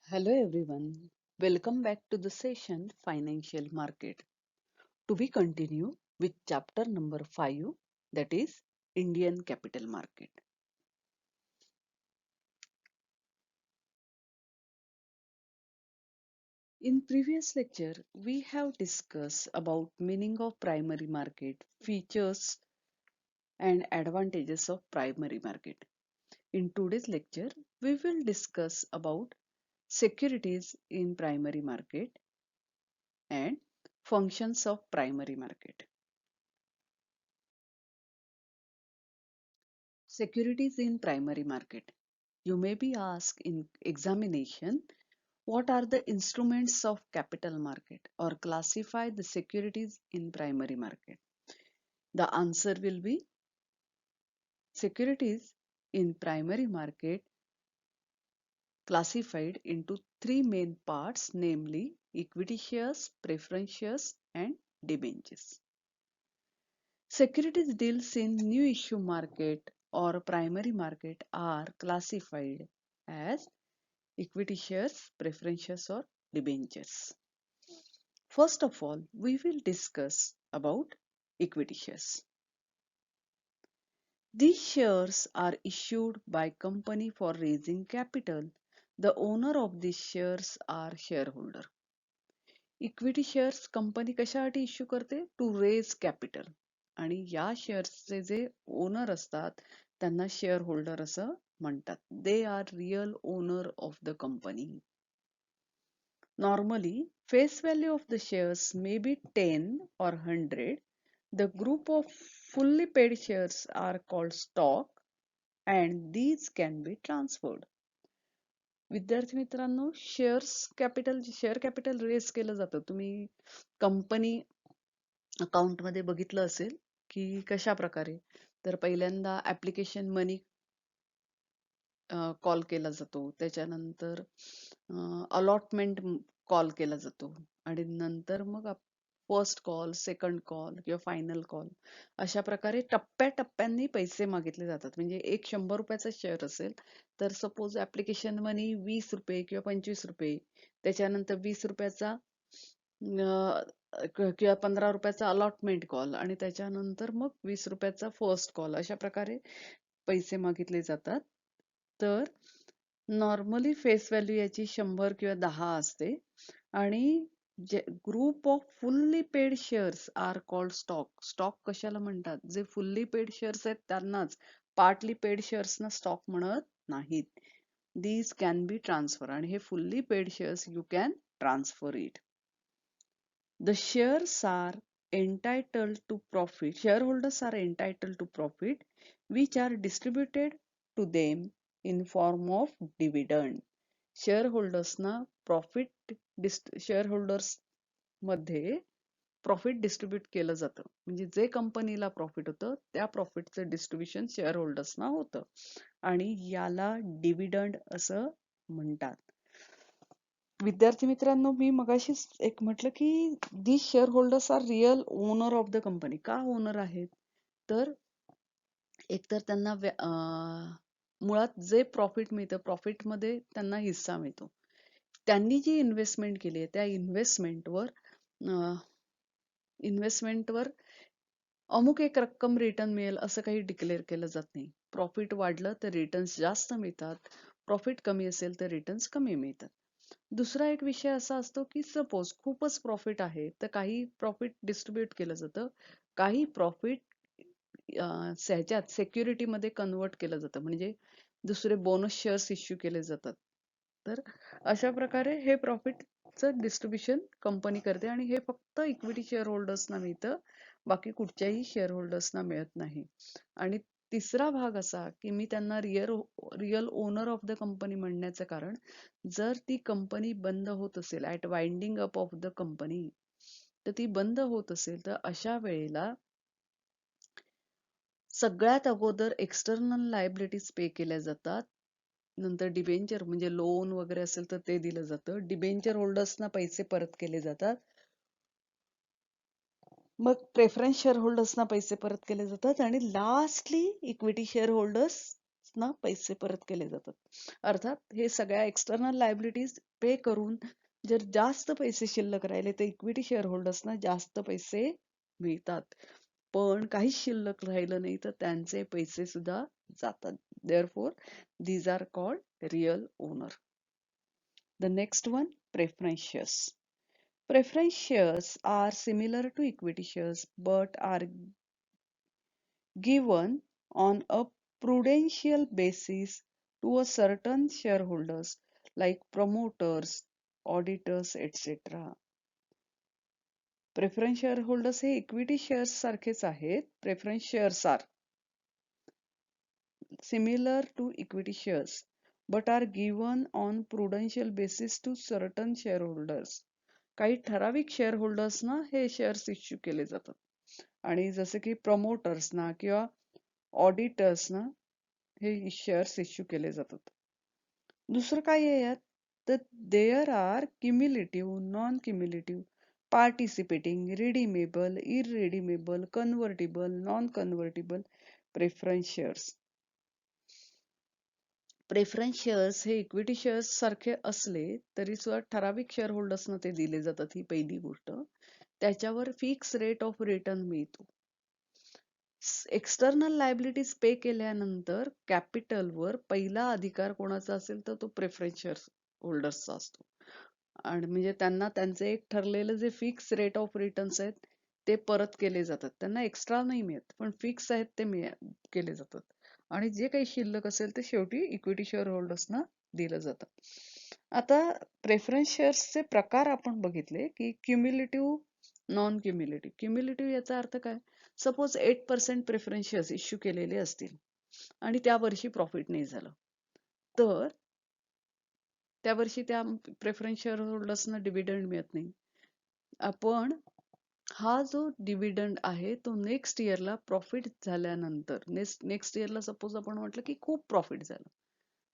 Hello everyone, welcome back to the session Financial Market. To be continue with chapter number 5, that is Indian Capital Market. In previous lecture, we have discussed about meaning of primary market, features and advantages of primary market. In today's lecture, we will discuss about securities in primary market and functions of primary market. Securities in primary market. You may be asked in examination, what are the instruments of capital market or classify the securities in primary market? The answer will be securities in primary market classified into three main parts, namely equity shares, preference shares, and debentures. Securities deals in new issue market or primary market are classified as equity shares, preference shares, or debentures. First of all, we will discuss about equity shares. These shares are issued by company for raising capital. The owner of these shares are shareholder. Equity shares company कशासाठी issue करते? To raise capital. आणि या शेअर्सचे जे owner असतात त्यांना share holder असं म्हणतात. They are real owner of the company. Normally, face value of the shares may be 10 or 100. The group of fully paid shares are called stock and these can be transferred. विद्यार्थी मित्रांनो, share capital race केलं जातं. तुम्ही company account मध्ये बघितलं असेल की कशा प्रकारे, तर पहिल्यांदा ऍप्लिकेशन मनी कॉल केला जातो, त्याच्यानंतर अलॉटमेंट कॉल केला जातो आणि नंतर मग फर्स्ट कॉल, सेकंड कॉल किंवा फायनल कॉल अशा प्रकारे टप्प्याटप्प्यांनी पैसे मागितले जातात. म्हणजे एक 100 रुपयाचा शेअर असेल तर सपोज ऍप्लिकेशन मनी 20 रुपये किंवा 25 रुपये, त्याच्यानंतर 20 रुपयाचा किंवा 15 रुपयाचा अलॉटमेंट कॉल आणि त्याच्यानंतर मग 20 रुपयाचा फर्स्ट कॉल अशा प्रकारे पैसे मागितले जातात. तर नॉर्मली फेस व्हॅल्यू याची 100 किंवा 10 असते आणि group of fully paid shares are called stock. Stock कशाला म्हणतात? जे फुल्ली पेड शेअर्स आहेत त्यांनाच, पार्टली पेड शेअर्सना स्टॉक म्हणत नाहीत. दीज कॅन बी ट्रान्सफर आणि हे fully paid shares you can transfer it. The shares are entitled to profit. Shareholders are entitled to profit, which are distributed to them in form of dividend. Shareholdersना profit shareholders मध्ये profit distribute केलं जातं. म्हणजे जे कंपनीला profit होतं त्या प्रॉफिटचं distribution share होल्डर्सना होतं आणि याला डिव्हिडंड असं म्हणतात. विद्यार्थी मित्रांनो, मी मगाशीच एक म्हटलं की the shareholders are real owner of the company. का ओनर आहेत? तर एकतर त्यांना मुळात जे प्रॉफिट मिळतं प्रॉफिटमध्ये त्यांना हिस्सा मिळतो. त्यांनी जी इन्व्हेस्टमेंट केली आहे त्या इन्व्हेस्टमेंटवर अमुक एक रक्कम रिटर्न मिळेल असं काही डिक्लेअर केलं जात नाही. प्रॉफिट वाढलं तर रिटर्न्स जास्त मिळतात, प्रॉफिट कमी असेल तर रिटर्न्स कमी मिळतात. दुसरा एक विषय असा असतो की सपोज खूपच प्रॉफिट आहे तर काही प्रॉफिट डिस्ट्रीब्यूट केलं जातं, काही प्रॉफिट ह्याच्यात सेक्युरिटीमध्ये कन्वर्ट केलं जातं, म्हणजे दुसरे बोनस शेअर्स इश्यू केले जातात. तर अशा प्रकारे हे प्रॉफिटचं डिस्ट्रीब्युशन कंपनी करते आणि हे फक्त इक्विटी शेअर होल्डर्सना मिळतं, बाकी कुठच्याही शेअर होल्डर्सना मिळत नाही. आणि तिसरा भाग असा की मी त्यांना real owner of the company म्हणण्याचं कारण, जर ती कंपनी बंद होत असेल at winding up of the company, तर ती बंद होत असेल तर अशा वेळेला सगळ्यात अगोदर एक्सटर्नल लायबिलिटीज पे केल्या जातात, नंतर डिबेंचर म्हणजे लोन वगैरे असेल तर ते दिलं जातं, डिबेंचर होल्डर्सना पैसे परत केले जातात, मग प्रेफरन्स शेअर होल्डर्सना पैसे परत केले जातात आणि लास्टली इक्विटी शेअर होल्डर्स ना पैसे परत केले जातात. अर्थात हे सगळ्या एक्सटर्नल लायबिलिटीज पे करून जर जास्त पैसे शिल्लक राहिले तर इक्विटी शेअर होल्डर्सना जास्त पैसे मिळतात. पण काहीच शिल्लक राहिलं नाही तर त्यांचे पैसे सुद्धा जातात. Therefore, these are called real owner. The next one, preference shares. Preference shares are similar to equity shares but are given on a prudential basis to a certain shareholders like promoters, auditors, etc. Preference shareholders हे equity shares सारखेच आहेत. Preference shares are similar to equity shares but are given on prudential basis to certain shareholders. काही ठराविक share होल्डर्सना हे shares issue केले जातात आणि जसे की प्रमोटर्सना किंवा ऑडिटर्सना हे शेअर्स इश्यू केले जातात. दुसरं काय आहे यात तर there are cumulative, non cumulative, participating, redeemable, irredeemable, convertible, non convertible preference shares. Preference shares हे इक्विटी शेअर्स सारखे असले तरी सुद्धा ठराविक शेअर होल्डर्सना ते दिले जातात. ही पहिली गोष्ट. त्याच्यावर फिक्स रेट ऑफ रिटर्न मिळतो. एक्सटर्नल लायबिलिटीज पे केल्यानंतर कॅपिटलवर पहिला अधिकार कोणाचा असेल तर तो प्रेफरन्स शेअर होल्डर्सचा असतो. आणि म्हणजे त्यांना त्यांचे एक ठरलेलं जे फिक्स रेट ऑफ रिटर्न्स आहेत ते परत केले जातात. त्यांना एक्स्ट्रा नाही मिळत पण फिक्स आहेत ते केले जातात. आणि जे काही शिल्लक असेल ते शेवटी इक्विटी शेअर होल्डर्सना दिलं जातं. आता प्रेफरन्स शेअर्सचे प्रकार आपण बघितले की क्युम्युलेटिव्ह, नॉन क्युम्युलेटिव्ह. क्युम्युलेटिव्ह याचा अर्थ काय? सपोज 8% प्रेफरन्स शेअर्स इश्यू केलेले असतील आणि त्या वर्षी प्रॉफिट नाही झालं तर त्या वर्षी त्या प्रेफरन्स शेअर होल्डर्सना डिव्हिडंड मिळत नाही. आपण हा जो डिव्हिडंड आहे तो नेक्स्ट इयरला प्रॉफिट झाल्यानंतर नेक्स्ट इयरला सपोज आपण म्हटलं की खूप प्रॉफिट झालं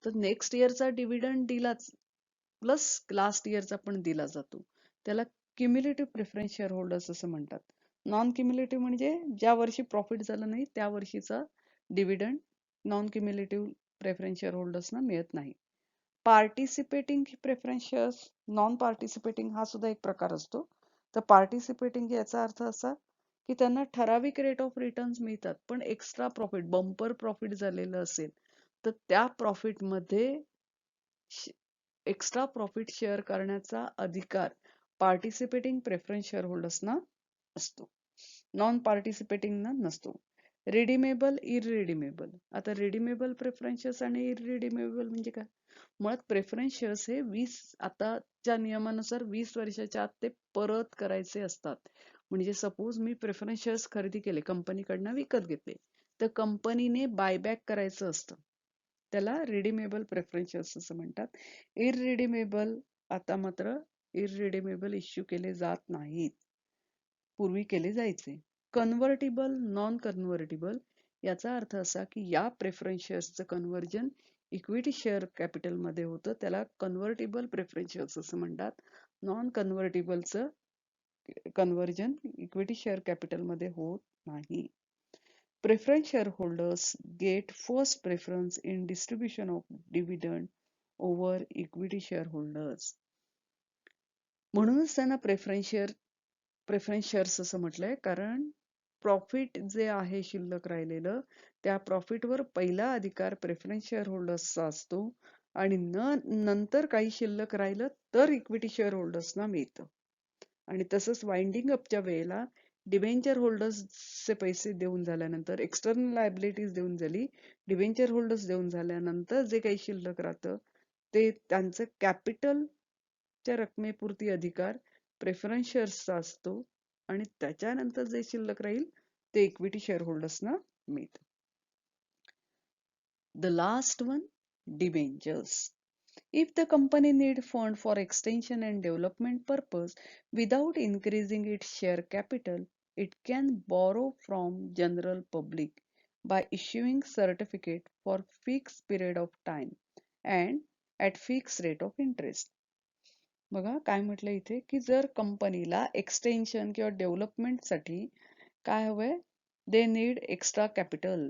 तर नेक्स्ट इयरचा डिव्हिडंड दिलाच प्लस लास्ट इयरचा पण दिला जातो. त्याला क्युम्युलेटिव्ह प्रेफरन्स शेअर होल्डर्स असं म्हणतात. नॉन क्युम्युलेटिव्ह म्हणजे ज्या वर्षी प्रॉफिट झालं नाही त्या वर्षीचा dividend non cumulative preference share होल्डर्सना मिळत नाही. Participating preference shares, non participating हा सुद्धा एक प्रकार असतो. तर पार्टिसिपेटिंग याचा अर्थ असा की त्यांना ठराविक रेट ऑफ रिटर्न्स मिळतात पण एक्स्ट्रा प्रॉफिट, बंपर प्रॉफिट झालेलं असेल तर त्या प्रॉफिट मध्ये एक्स्ट्रा प्रॉफिट शेअर करण्याचा अधिकार पार्टिसिपेटिंग प्रेफरन्स शेअर होल्डर्सना असतो. नॉन पार्टिसिपेटिंगना नसतो. Redeemable, irredeemable. आता रिडीमेबल प्रेफरन्स शेअर्स आणि इररिडीमेबल म्हणजे काय? मुळात प्रेफरन्स शेअर्स हे 20 आताच्या नियमानुसार 20 वर्षाच्या आत ते परत करायचे असतात. म्हणजे सपोज मी प्रेफरन्स शेअर्स खरेदी केले, कंपनीकडनं विकत घेतले तर कंपनीने बायबॅक करायचं असतं. त्याला रिडीमेबल प्रेफरन्स शेअर्स असं म्हणतात. इररिडीमेबल आता मात्र इररिडीमेबल इश्यू केले जात नाहीत. पूर्वी केले जायचे. कन्व्हर्टिबल, नॉन कन्व्हर्टिबल याचा अर्थ असा की या प्रेफरन्स शेअर्सचं कन्व्हर्जन इक्विटी शेअर कॅपिटल मध्ये होतं त्याला कन्व्हर्टिबल प्रेफरन्स शेअर्स असं म्हणतात. नॉन कन्व्हर्टिबलचं कन्व्हर्जन इक्विटी शेअर कॅपिटल मध्ये होत नाही. Preference shareholders get first preference in distribution of dividend over equity shareholders. म्हणूनच त्यांना प्रेफरन्स शेअर्स असं म्हटलंय कारण प्रॉफिट जे आहे शिल्लक राहिलेलं त्या प्रॉफिटवर पहिला अधिकार प्रेफरन्स शेअर होल्डर्सचा असतो आणि नंतर काही शिल्लक राहिलं तर इक्विटी शेअर होल्डर्सना मिळतं. आणि तसंच वाइंडिंग अपच्या वेळेला डिबेंचर होल्डर्सचे पैसे देऊन झाल्यानंतर एक्सटर्नल लायबिलिटीज देऊन झाली, डिबेंचर होल्डर्स देऊन झाल्यानंतर जे काही शिल्लक राहतं ते त्यांचं कॅपिटलच्या रकमेपुरती अधिकार प्रेफरन्स शेअर्सचा असतो आणि त्याच्यानंतर जे शिल्लक राहील ते इक्विटी शेअर होल्डर्सना मिळतं. The last one, debentures. If the company need fund for extension and development purpose without increasing its share capital, it can borrow from general public by issuing certificate for fixed period of time and at fixed rate of interest. बघा काय म्हटलं इथे की जर कंपनीला extension किंवा डेव्हलपमेंटसाठी काय हवंय, they need extra capital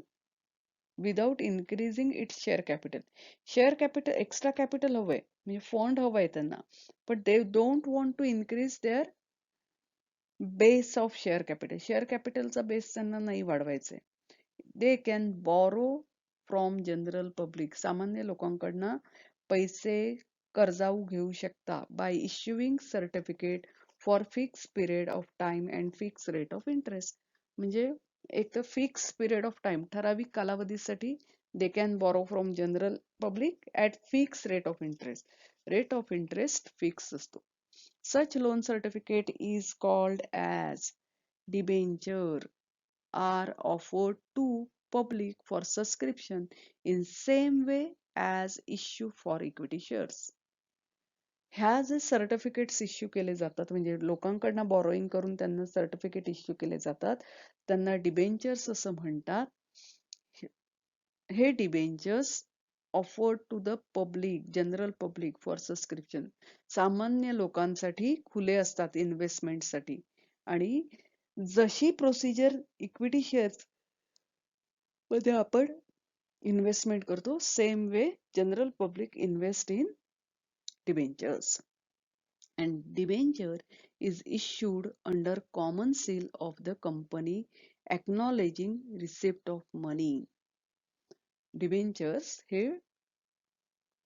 without increasing its share capital. Share capital extra capital हवंय म्हणजे फंड हवंय त्यांना, but they don't want to increase their base of share capital. Share कॅपिटलचा बेस त्यांना नाही वाढवायचा. They can borrow from general public. सामान्य लोकांकडनं पैसे कर्जाऊ घेऊ शकता by issuing certificate for fix period of time and fix rate of interest. म्हणजे एक तर फिक्स पिरियड ऑफ टाइम, ठराविक कालावधीसाठी दे can borrow from general public at fix rate of interest. Rate of interest fix असतो. Such loan certificate is called as debenture, are offered to public for subscription in same way as issue for equity shares. ह्या जे certificates issue केले जातात म्हणजे लोकांकडनं borrowing करून त्यांना certificate issue केले जातात, त्यांना डिबेंचर्स असं म्हणतात. हे debentures offered to the public, general public for subscription. सामान्य लोकांसाठी खुले असतात इन्व्हेस्टमेंटसाठी. आणि जशी प्रोसिजर इक्विटी शेअर्स मध्ये आपण इन्व्हेस्टमेंट करतो, same way general public invest in debentures. And debenture is issued under common seal of the company acknowledging receipt of money. Debentures हे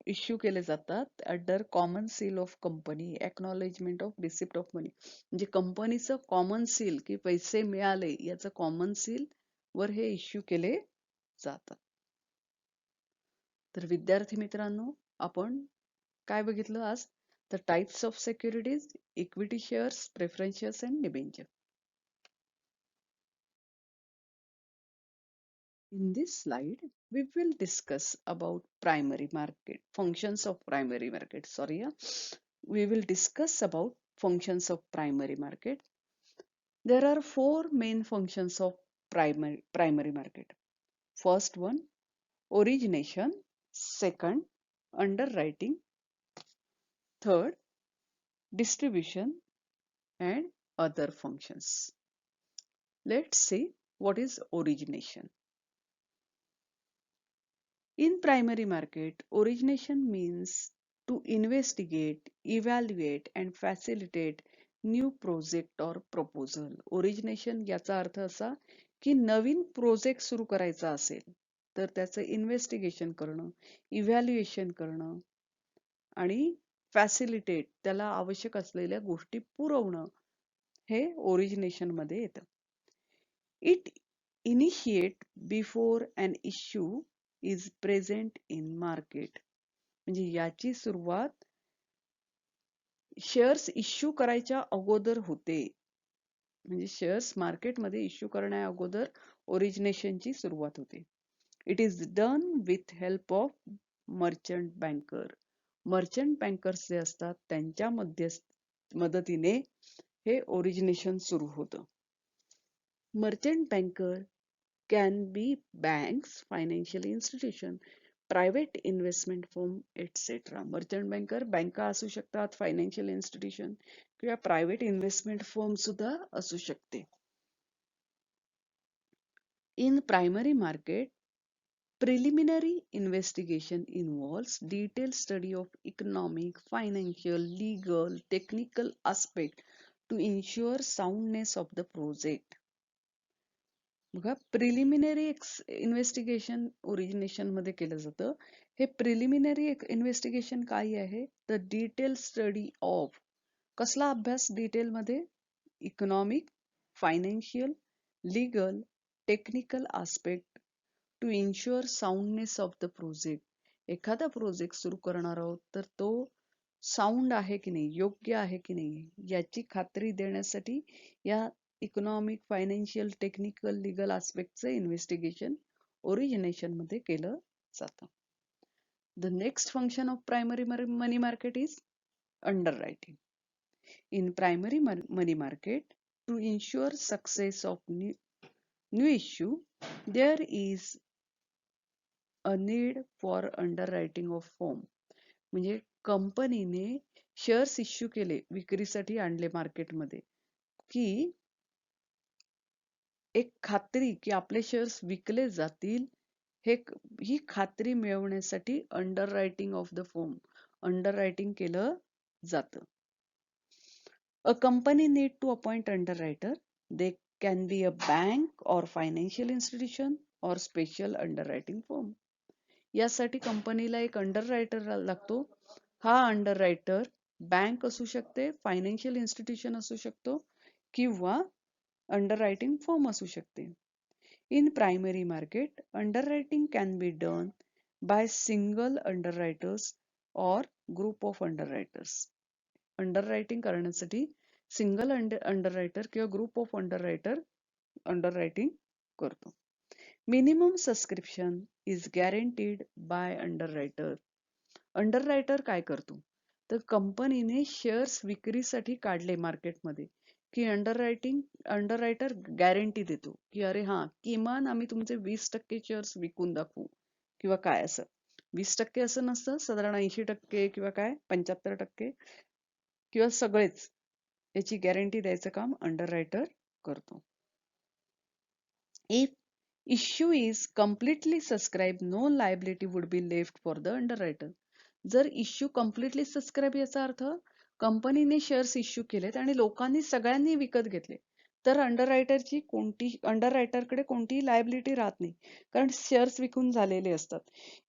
इश्यू केले जातात under common seal of company, acknowledgement of receipt of money. म्हणजे कंपनीचं common seal की पैसे मिळाले याचं common seal वर हे इश्यू केले जातात. तर विद्यार्थी मित्रांनो, आपण काय बघितलं आज? The types of securities, equity shares, preference shares and debenture. In this slide, we will discuss about primary market, functions of primary market. Sorry, we will discuss about functions of primary market. There are four main functions of primary market. First one, origination. Second, underwriting. Third, distribution, and other functions. Let's see what is origination. In primary market, origination means to investigate, evaluate and facilitate new project or proposal. Origination याचा अर्थ असा की नवीन project सुरू करायचा असेल तर त्याचं investigation करणं, इव्हॅल्युएशन करणं आणि फॅसिलिटेट, त्याला आवश्यक असलेल्या गोष्टी पुरवणं, हे ओरिजिनेशन मध्ये येतं. It initiate before an issue is present in market. म्हणजे याची सुरुवात शेअर्स इश्यू करायच्या अगोदर होते. म्हणजे शेअर्स मार्केटमध्ये इश्यू करण्या अगोदर ओरिजिनेशनची सुरुवात होते. It is done with help of merchant banker. Merchant bankers जे असतात त्यांच्या मदतीने हे ओरिजिनेशन सुरू होतं. Merchant banker can be banks, financial institution, private investment firm, etc. Merchant banker बँका असू शकतात, फायनान्शियल इन्स्टिट्यूशन किंवा प्रायव्हेट इन्व्हेस्टमेंट फर्म सुद्धा असू शकते. In primary market, preliminary investigation involves detailed study of economic, financial, legal, technical aspect to ensure soundness of the project. बघा, preliminary investigation origination मध्ये केलं जातं. हे प्रिलिमिनरी इन्व्हेस्टिगेशन काय आहे? The detail study of. कसला अभ्यास डिटेल मध्ये? Economic, financial, legal, technical aspect to ensure soundness of the project. एखादा प्रोजेक्ट सुरू करणार आहोत तर तो साऊंड आहे की नाही, योग्य आहे की नाही, याची खात्री देण्यासाठी या इकॉनॉमिक, फायनान्शियल, टेक्निकल, लीगल आस्पेक्टचं इन्व्हेस्टिगेशन ओरिजिनेशन मध्ये केलं जातं. The next function of primary money market is underwriting. In primary money market, to ensure success of new issue, there is a need for underwriting of firm. म्हणजे कंपनीने shares issue केले, विक्रीसाठी आणले मार्केटमध्ये, की एक खात्री की आपले शेअर्स विकले जातील हे ही खात्री मिळवण्यासाठी under writing of the firm under writing केलं जातं. A company need to appoint underwriter. They can be a bank or financial institution or special underwriting firm. यासाठी कंपनीला एक अंडररायटर लागतो. हा अंडररायटर बँक असू शकते, फायनान्शियल इन्स्टिट्यूशन असू शकतो किंवा अंडररायटिंग फर्म असू शकते. In primary market, underwriting can be done by single underwriters or group of underwriters. Underwriting करण्यासाठी सिंगल अंडररायटर किंवा ग्रुप ऑफ अंडररायटर अंडररायटिंग करतो. Minimum subscription is guaranteed by underwriter. Underwriter काय करतो तर कंपनीने शेअर्स विक्रीसाठी काढले मार्केटमध्ये की अंडररायटर गॅरंटी देतो की अरे हा किमान आम्ही तुमचे 20% शेअर्स विकून दाखवू किंवा काय असं. 20% असं नसतं, साधारण 80% किंवा काय 75% किंवा सगळेच याची गॅरंटी द्यायचं काम अंडररायटर करतो. If issue is completely subscribed, no liability would be left for the underwriter. जर इश्यू कम्प्लिटली सबस्क्राईब याचा अर्थ कंपनीने शेअर्स इश्यू केलेत आणि लोकांनी सगळ्यांनी विकत घेतले तर अंडररायटरकडे कोणतीही लायबिलिटी राहत नाही कारण शेअर्स विकून झालेले असतात.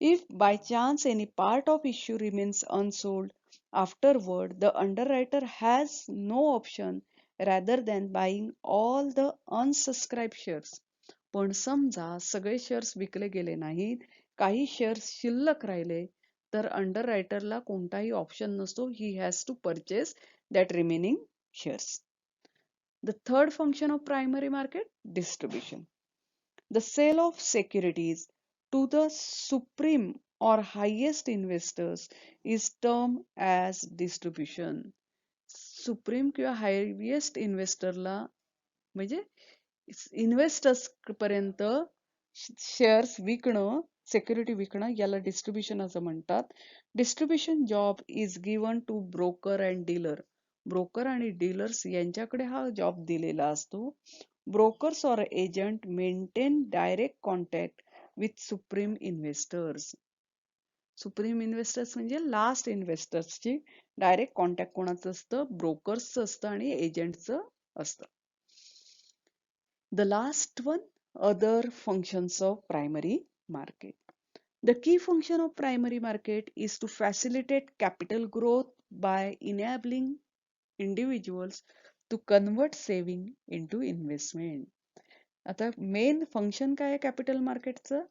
If by chance any part of issue remains unsold afterward the underwriter has no option rather than buying all the unsubscribe shares. पण समजा सगळे शेअर्स विकले गेले नाहीत, काही शेअर्स शिल्लक राहिले तर अंडररायटरला कोणताही ऑप्शन नसतो. He has to purchase that remaining shares. The third function of primary market, distribution. The sale of securities to the supreme or highest investors is termed as distribution. Supreme किंवा highest इन्व्हेस्टरला म्हणजे investors पर्यंत shares विकणं, security विकणं याला distribution असं म्हणतात. Distribution job is given to broker and dealer. Broker आणि डीलर्स यांच्याकडे हा जॉब दिलेला असतो. Brokers or agent maintain direct contact with supreme investors. Supreme investors म्हणजे लास्ट इन्व्हेस्टर्सची डायरेक्ट कॉन्टॅक्ट कोणाचं असतं, ब्रोकर्सचं असतं आणि एजंटचं असतं. The last one, other functions of primary market. The key function of primary market is to facilitate capital growth by enabling individuals to convert saving into investment. आता main function काय आहे capital मार्केटचं?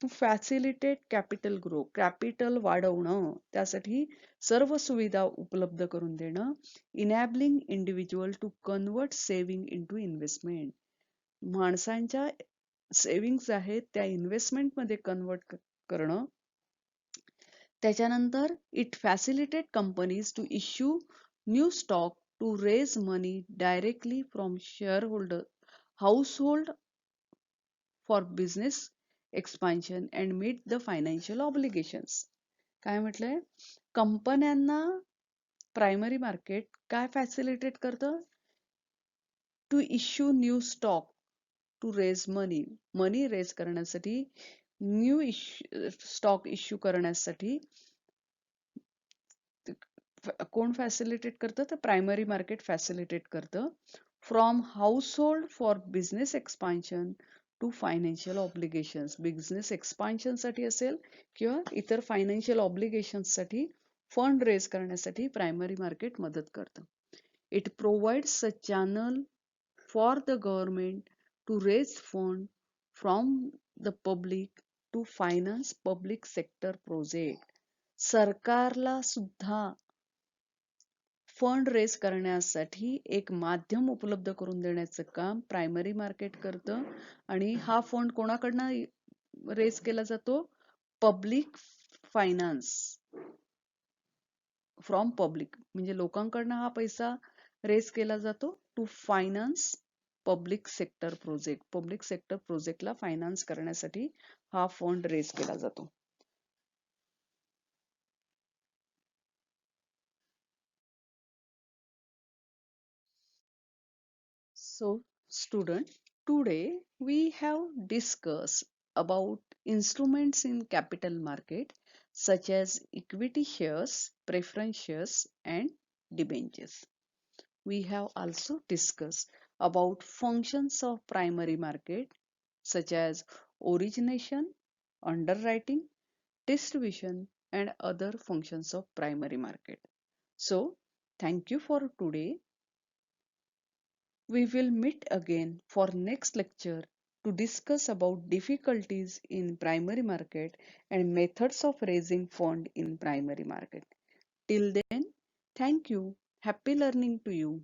To facilitate capital grow, capital वाढवणं, त्यासाठी सर्व सुविधा उपलब्ध करून देणं. Enabling individual to convert saving into investment. माणसांच्या सेव्हिंग्स आहेत त्या इन्व्हेस्टमेंट मध्ये कन्वर्ट करणं. त्याच्यानंतर it facilitate companies to issue new stock to raise money directly from shareholder household for business expansion and meet the financial obligations. काय म्हटलंय? कंपन्यांना primary market काय फॅसिलिटेट करतं? To issue new stock to raise money, money raise करण्यासाठी, new stock issue करण्यासाठी कोण facilitate करतं? तर प्रायमरी मार्केट फॅसिलिटेट करतं. From household for business expansion to financial obligations. Business expansion साठी असेल किंवा इतर फायनान्शियल ऑब्लिगेशन्स साठी फंड रेज करण्यासाठी प्रायमरी मार्केट मदत करतं. It provides a channel for the government to raise fund from the public to finance public sector project. सरकारला सुद्धा फंड रेज करण्यासाठी एक माध्यम उपलब्ध करून देण्याचं काम प्रायमरी मार्केट करतं. आणि हा फंड कोणाकडनं रेज केला जातो? पब्लिक फायनान्स फ्रॉम पब्लिक, म्हणजे लोकांकडनं हा पैसा रेज केला जातो to finance public sector project. Public sector प्रोजेक्टला फायनान्स करण्यासाठी हा फंड रेज केला जातो. So, student, today we have discussed about instruments in capital market such as equity shares, preference shares, and debentures. We have also discussed about functions of primary market such as origination, underwriting, distribution, and other functions of primary market. So, thank you for today. We will meet again for next lecture to discuss about difficulties in primary market and methods of raising fund in primary market. Till then, thank you. Happy learning to you.